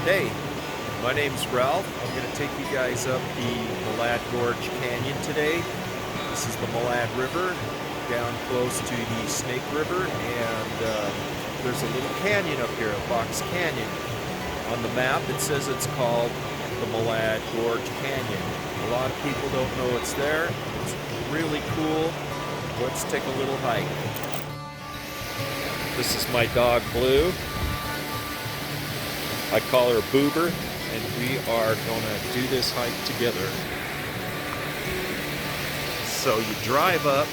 Hey, my name's Ralph. I'm going to take you guys up the Malad Gorge Canyon today. This is the Malad River down close to the Snake River, and there's a little canyon up here, a box canyon. On the map it says it's called the Malad Gorge Canyon. A lot of people don't know it's there. It's really cool. Let's take a little hike. This is my dog Blue. I call her Boober, and we are gonna do this hike together. So you drive up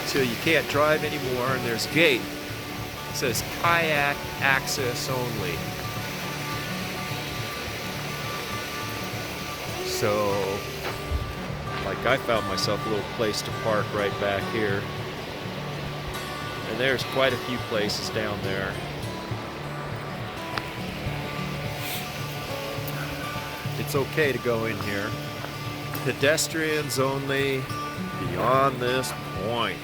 till you can't drive anymore, and there's a gate. It says kayak access only. So, like, I found myself a little place to park right back here. And there's quite a few places down there. It's okay to go in here. Pedestrians only beyond this point.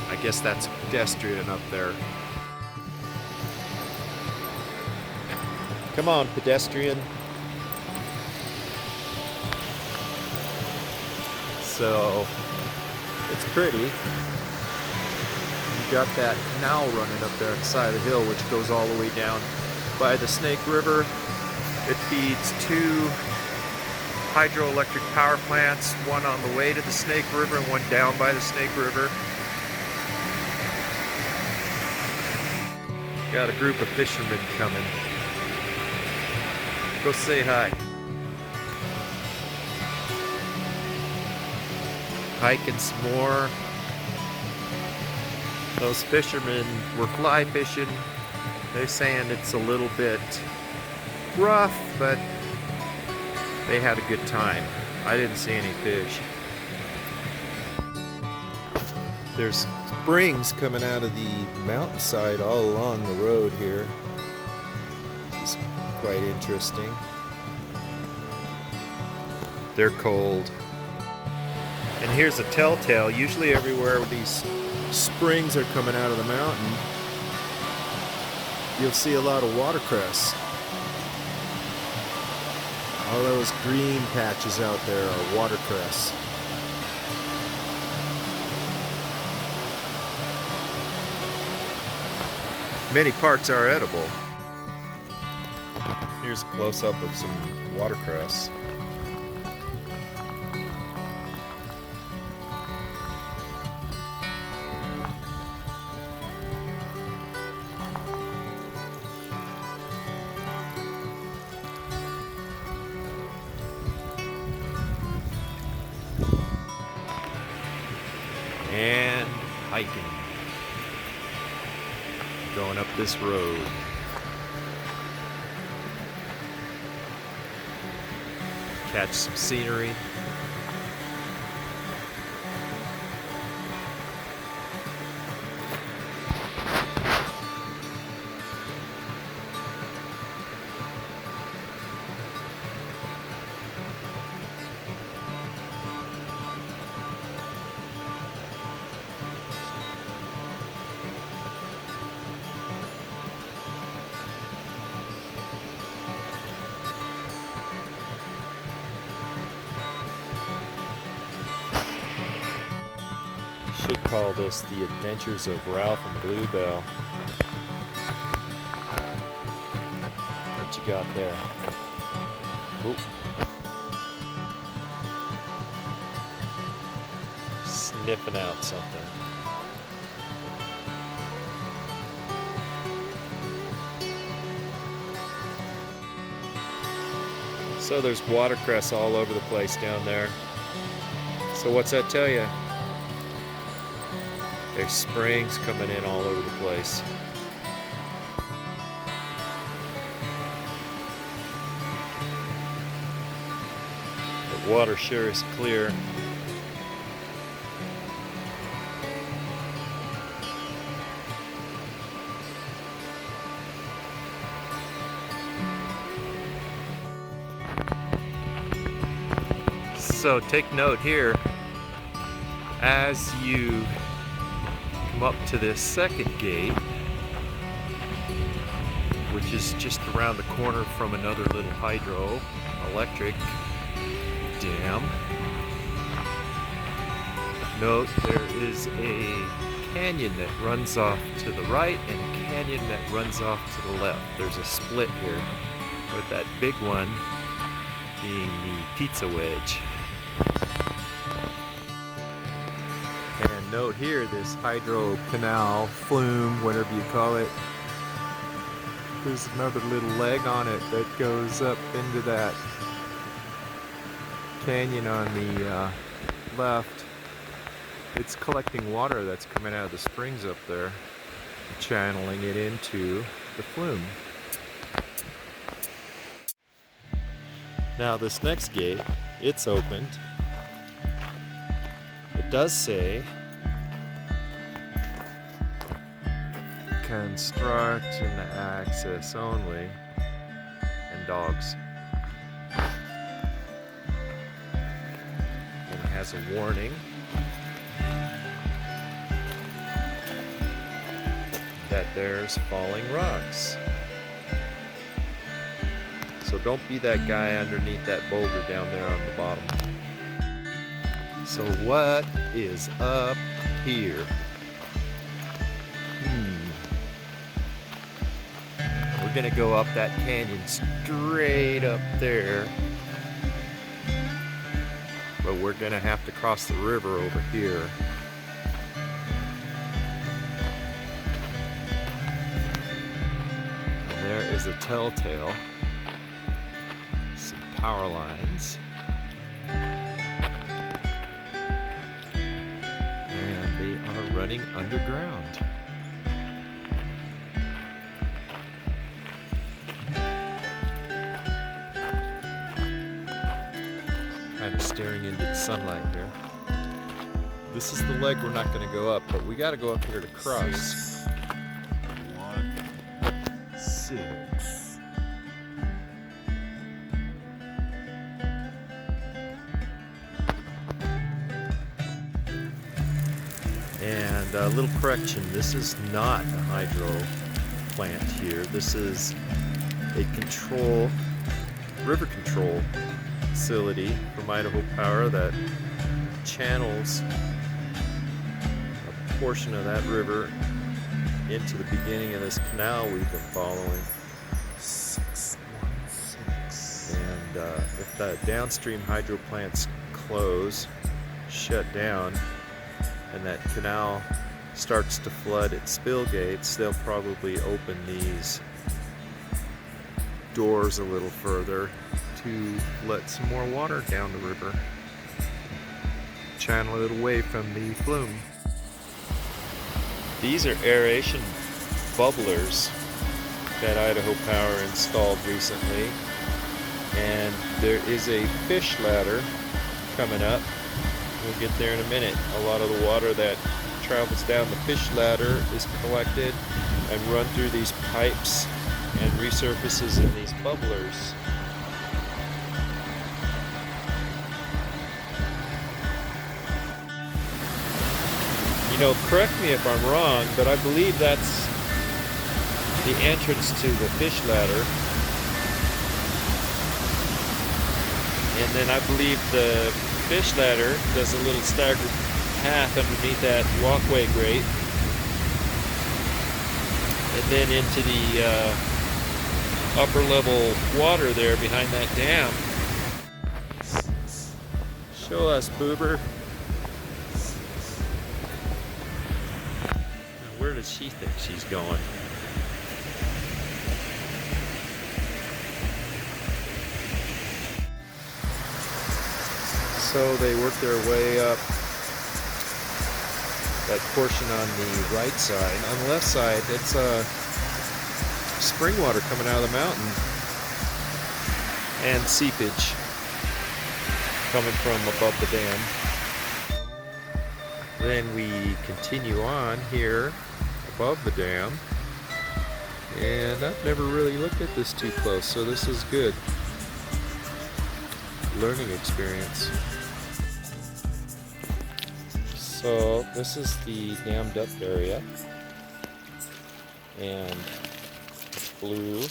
I guess that's a pedestrian up there. Come on, pedestrian. So, it's pretty. You got that canal running up there on the side of the hill, which goes all the way down by the Snake River. It feeds two hydroelectric power plants, one on the way to the Snake River and one down by the Snake River. Got a group of fishermen coming. Go say hi. Hiking some more. Those fishermen were fly fishing. They're saying it's a little bit rough, but they had a good time. I didn't see any fish. There's springs coming out of the mountainside all along the road here. It's quite interesting. They're cold. And here's a telltale. Usually everywhere where these springs are coming out of the mountain, you'll see a lot of watercress. All those green patches out there are watercress. Many parts are edible. Here's a close-up of some watercress. And hiking. Going up this road. Catch some scenery. Should call this The Adventures of Ralph and Bluebelle. What you got there? Oop. Sniffing out something. So there's watercress all over the place down there. So what's that tell you? There's springs coming in all over the place. The water sure is clear. So take note here, as you come up to this second gate, which is just around the corner from another little hydroelectric dam. Note there is a canyon that runs off to the right and a canyon that runs off to the left. There's a split here, with that big one being the pizza wedge. And note here, this hydro canal, flume, whatever you call it, there's another little leg on it that goes up into that canyon on the left. It's collecting water that's coming out of the springs up there, channeling it into the flume. Now this next gate, it's opened. It does say construct and access only, and dogs. And it has a warning that there's falling rocks. So don't be that guy underneath that boulder down there on the bottom. So what is up here? We're gonna go up that canyon straight up there, but we're gonna have to cross the river over here. And there is a telltale, some power lines, and they are running underground. Kind of staring into the sunlight here. This is the leg we're not going to go up, but we got to go up here to cross. 1, 6. And a little correction, this is not a hydro plant here. This is a river control facility from Idaho Power that channels a portion of that river into the beginning of this canal we've been following. 616. And if the downstream hydro plants close, shut down, and that canal starts to flood its spill gates, they'll probably open these doors a little further to let some more water down the river, channel it away from the flume. These are aeration bubblers that Idaho Power installed recently, and there is a fish ladder coming up. We'll get there in a minute. A lot of the water that travels down the fish ladder is collected and run through these pipes and resurfaces in these bubblers. You know, correct me if I'm wrong, but I believe that's the entrance to the fish ladder. And then I believe the fish ladder does a little staggered path underneath that walkway grate. And then into the upper level water there behind that dam. Show us, Boober. Where does she think she's going? So they work their way up that portion on the right side. On the left side, it's spring water coming out of the mountain and seepage coming from above the dam. Then we continue on here above the dam, and I've never really looked at this too close, so this is good. Learning experience. So this is the dammed up area, and Blue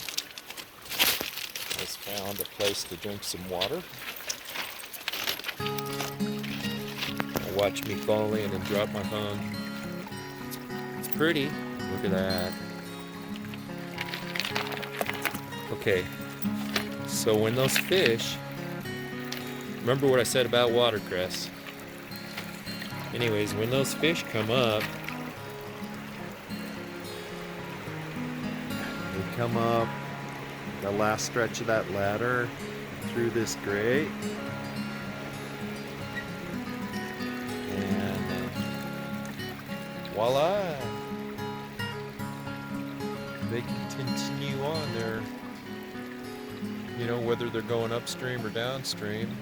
has found a place to drink some water. Now watch me fall in and drop my phone. It's pretty. Look at that. Okay, so when those fish, remember what I said about watercress. Anyways, when those fish come up, they come up the last stretch of that ladder through this grate, and voila, they can continue on their, you know, whether they're going upstream or downstream.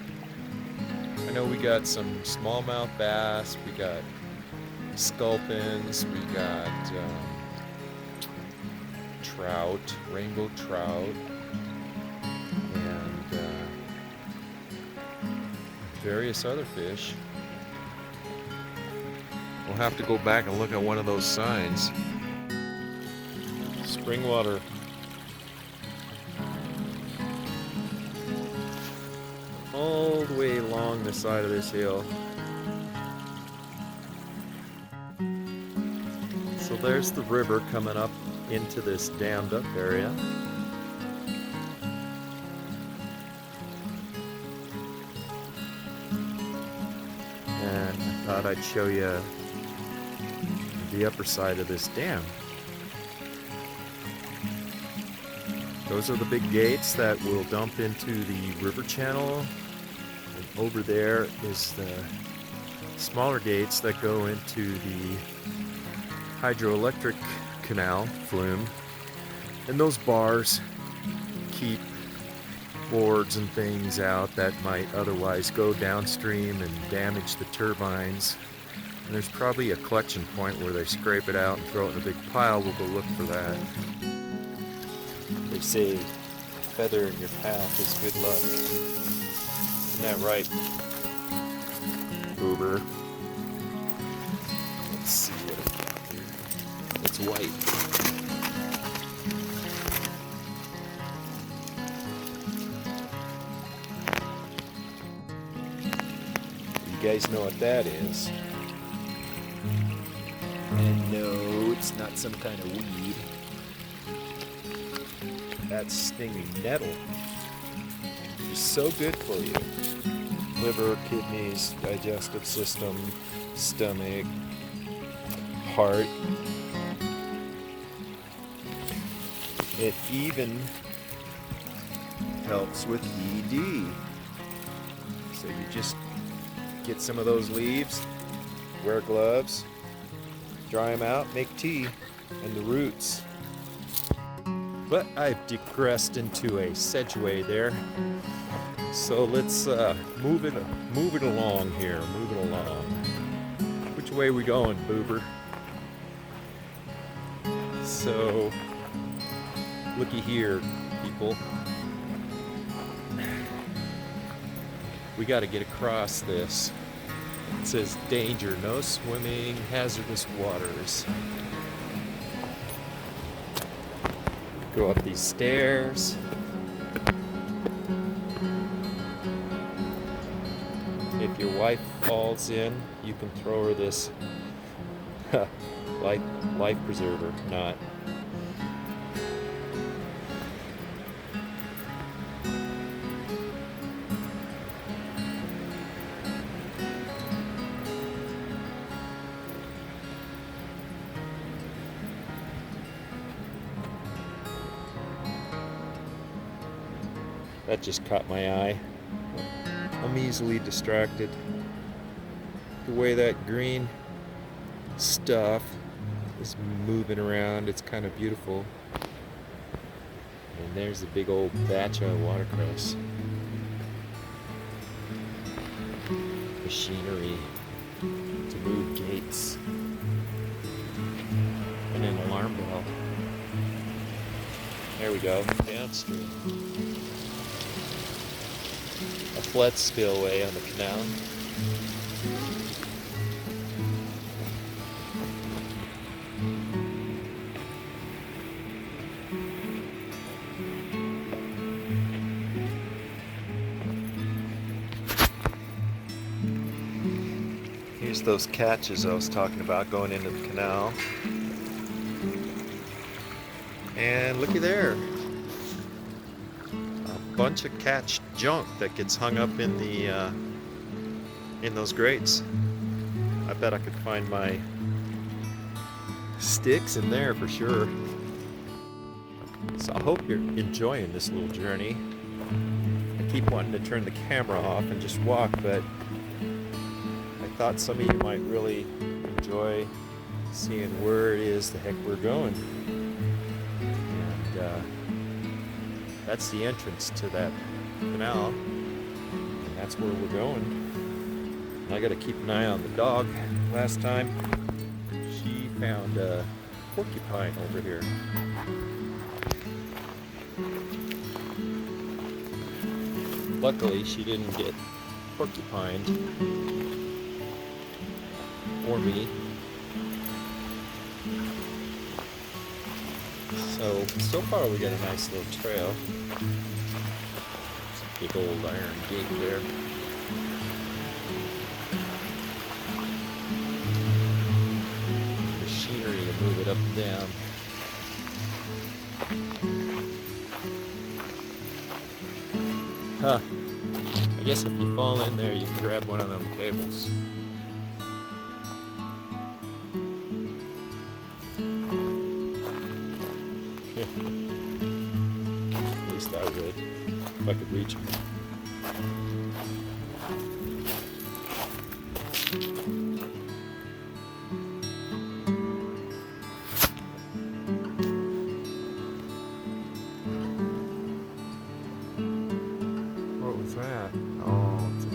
I know we got some smallmouth bass, we got sculpins, we got trout, rainbow trout, and various other fish. We'll have to go back and look at one of those signs. Spring water. All the way along the side of this hill. So there's the river coming up into this dammed up area. And I thought I'd show you the upper side of this dam. Those are the big gates that will dump into the river channel. And over there is the smaller gates that go into the hydroelectric canal flume. And those bars keep boards and things out that might otherwise go downstream and damage the turbines. And there's probably a collection point where they scrape it out and throw it in a big pile. We'll go look for that. They say a feather in your path is good luck. Isn't that right, Boober? Let's see what I've got here. It's white. You guys know what that is? And no, it's not some kind of weed. That's stinging nettle. It's so good for you. Liver, kidneys, digestive system, stomach, heart. It even helps with ED. So you just get some of those leaves, wear gloves, dry them out, make tea, and the roots. But I've digressed into a sedgeway there. So let's move it along here. Move it along. Which way are we going, Boober? So, looky here, people. We got to get across this. It says danger, no swimming, hazardous waters. Go up these stairs. If your wife falls in, you can throw her this life preserver, not. That just caught my eye. I'm easily distracted. The way that green stuff is moving around, it's kind of beautiful. And there's a big old batch of watercress. Machinery to move gates. And an alarm bell. There we go, downstream. A flood spillway on the canal. Here's those catches I was talking about going into the canal. And looky there. A bunch of catch junk that gets hung up in the in those grates. I bet I could find my sticks in there for sure. So I hope you're enjoying this little journey. I keep wanting to turn the camera off and just walk, but I thought some of you might really enjoy seeing where it is the heck we're going. And that's the entrance to that canal, and that's where we're going. And I gotta keep an eye on the dog. Last time she found a porcupine over here. Luckily, she didn't get porcupined or me. So far we got a nice little trail. It's a big old iron gate there. Machinery to move it up and down. Huh. I guess if you fall in there, you can grab one of them cables. At least I would, if I could reach them. What was that? Oh, it's a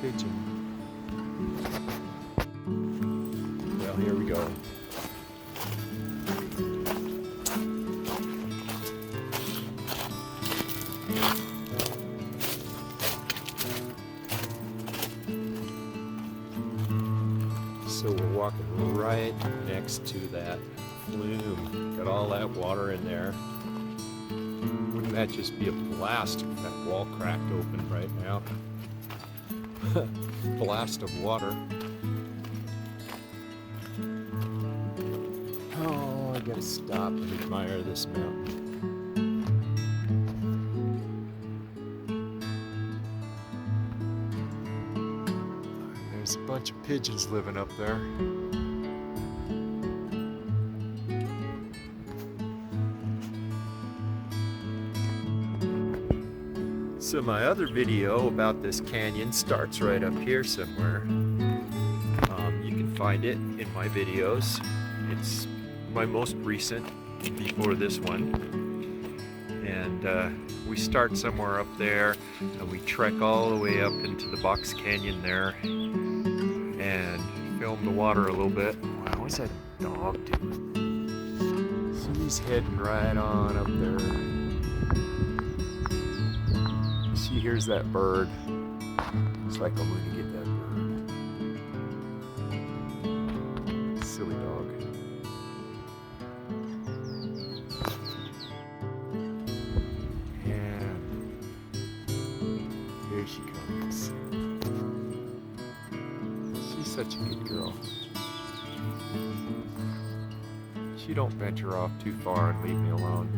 pigeon. Well, here we go. So we're walking right next to that flume. Got all that water in there. Wouldn't that just be a blast if that wall cracked open right now? Blast of water. Oh, I gotta stop and admire this mountain. There's a bunch of pigeons living up there. So my other video about this canyon starts right up here somewhere. You can find it in my videos. It's my most recent before this one. And we start somewhere up there and we trek all the way up into the box canyon there and film the water a little bit. Wow, what's that dog doing? So he's heading right on up there. See, here's that bird. Looks like I'm going to get that bird. Silly dog. And here she comes. She's such a good girl. She don't venture off too far and leave me alone.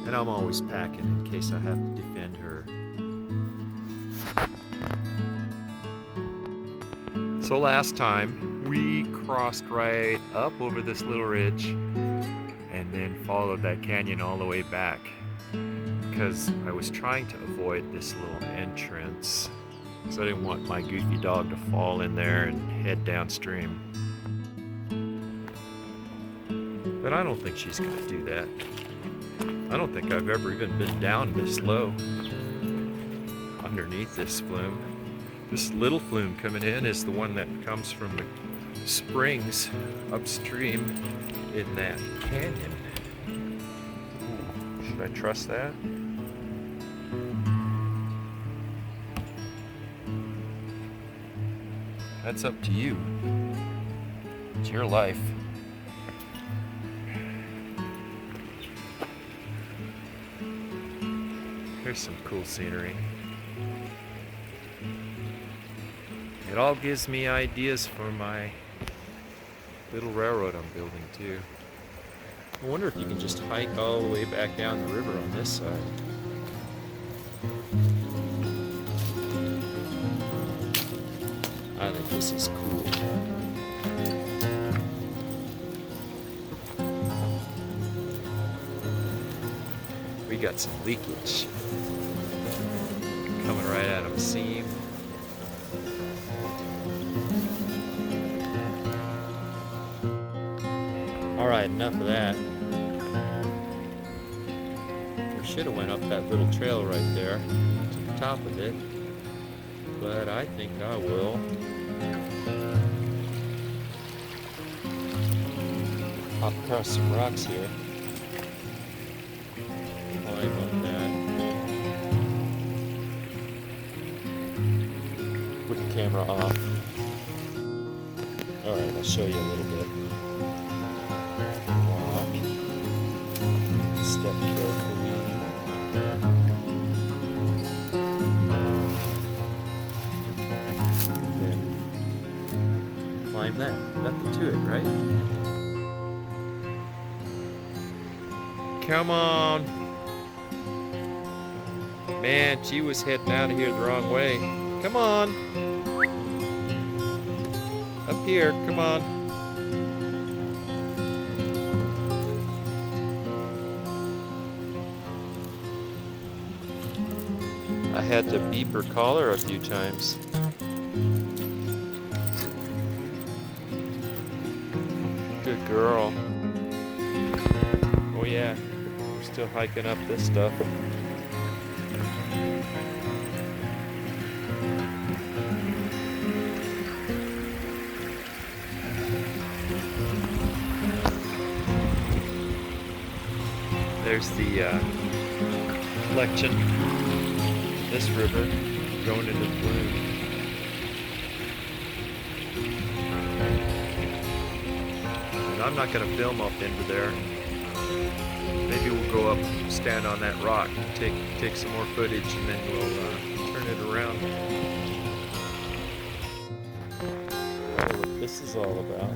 And I'm always packing in case I have to defend her. So last time we crossed right up over this little ridge and then followed that canyon all the way back because I was trying to avoid this little entrance because I didn't want my goofy dog to fall in there and head downstream. But I don't think she's going to do that. I don't think I've ever even been down this low underneath this flume. This little flume coming in is the one that comes from the springs upstream in that canyon. Ooh, should I trust that? That's up to you. It's your life. There's some cool scenery. It all gives me ideas for my little railroad I'm building too. I wonder if you can just hike all the way back down the river on this side. I think this is cool. We got some leakage coming right out of a seam. Alright, enough of that. We should have went up that little trail right there to the top of it, but I think I will. Hop across some rocks here. Climb up that. Put the camera off. Alright, I'll show you a little bit. Walk. Step carefully. Then climb that. Nothing to it, right? Come on. Man, she was heading out of here the wrong way. Come on. Up here, come on. I had to beep her collar a few times. Good girl. Oh yeah, we're still hiking up this stuff. There's the collection, this river going into the bloom. And I'm not going to film up into there. Maybe we'll go up, stand on that rock, take some more footage, and then we'll turn it around. I wonder what this is all about.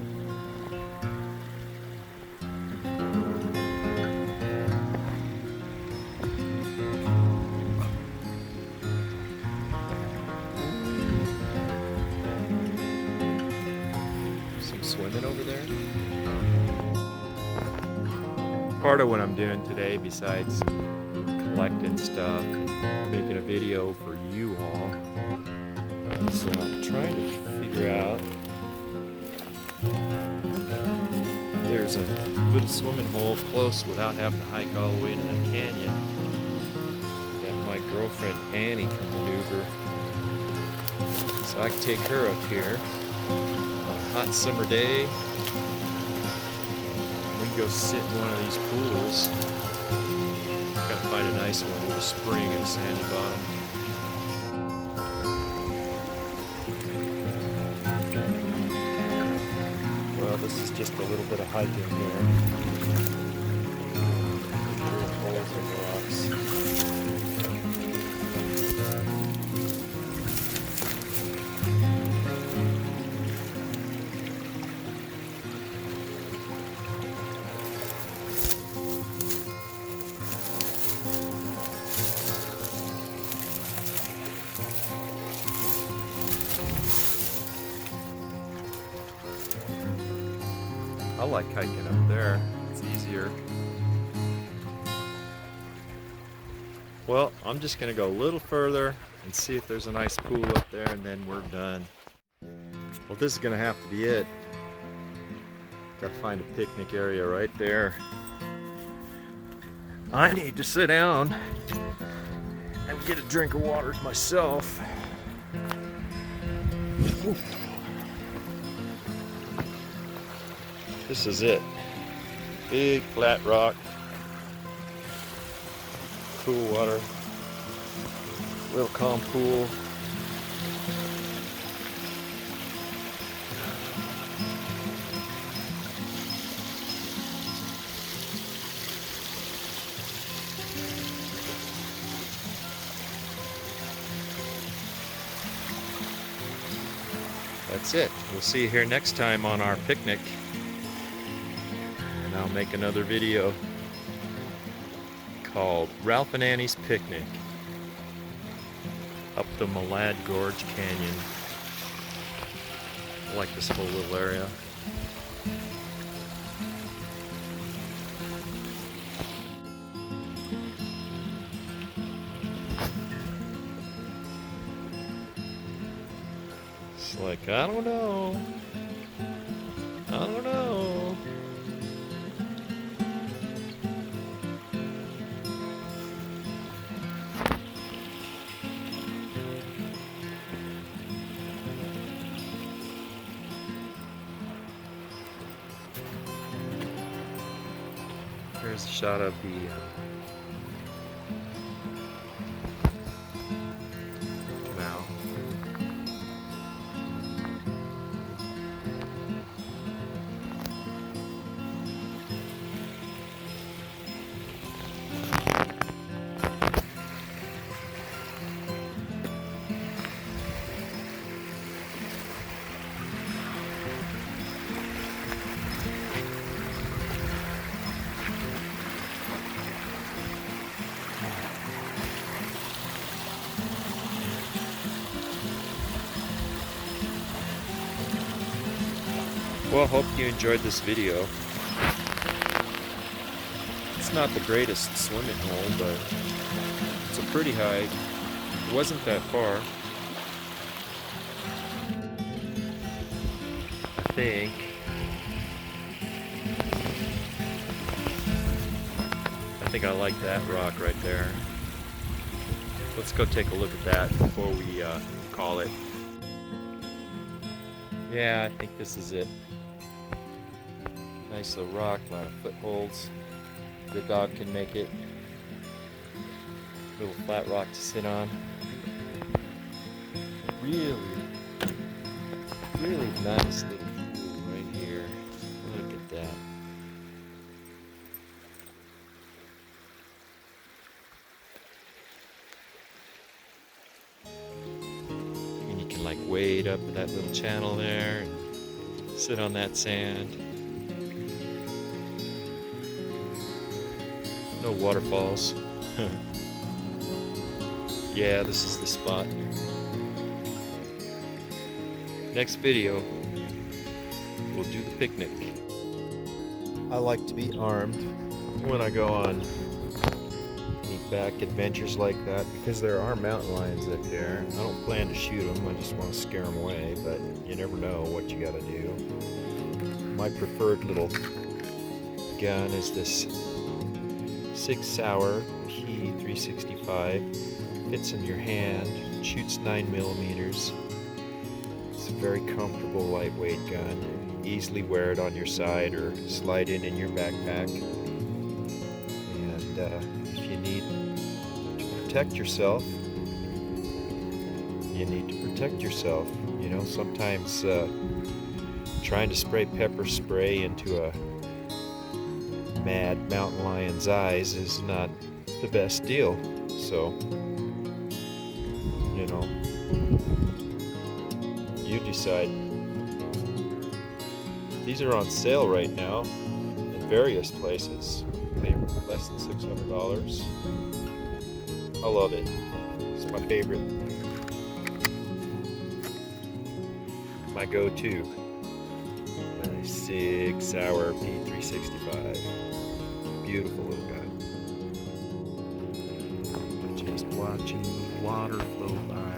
Swimming over there. Part of what I'm doing today, besides collecting stuff, making a video for you all, so I'm trying to figure out. There's a little swimming hole close without having to hike all the way to the canyon. Got my girlfriend Annie can maneuver, so I can take her up here. Hot summer day, we can go sit in one of these pools. Gotta find a nice one with a spring and a sandy bottom. Well, this is just a little bit of hiking here. Little holes in the rocks. I like hiking up there. It's easier. Well, I'm just going to go a little further and see if there's a nice pool up there, and then we're done. Well, this is going to have to be it. Got to find a picnic area right there. I need to sit down and get a drink of water myself. Oof. This is it. Big flat rock. Cool water. Real calm pool. that's it. We'll see you here next time on our picnic. And I'll make another video called Ralph and Annie's Picnic up the Malad Gorge Canyon. I like this whole little area. It's like, I don't know. Here's a shot of the canal. Well, hope you enjoyed this video. It's not the greatest swimming hole, but it's a pretty hike. It wasn't that far. I think. I like that rock right there. Let's go take a look at that before we call it. Yeah, I think this is it. Nice little rock, a lot of footholds. The dog can make it. Little flat rock to sit on. Really nice little pool right here. Look at that. And you can like wade up that little channel there and sit on that sand. No waterfalls. Yeah, this is the spot. Next video, we'll do the picnic. I like to be armed when I go on any back adventures like that because there are mountain lions up there. I don't plan to shoot them, I just want to scare them away, but you never know what you gotta do. My preferred little gun is this 6-hour P365. Fits in your hand, shoots 9mm. It's a very comfortable, lightweight gun. Easily wear it on your side or slide it in your backpack. And if you need to protect yourself, you need to protect yourself. You know, sometimes trying to spray pepper spray into a mad mountain lion's eyes is not the best deal. So, you know, you decide. These are on sale right now in various places. They're less than $600. I love it. It's my favorite. My go-to. My 6-hour P365. Beautiful little gun. Just watching the water flow by.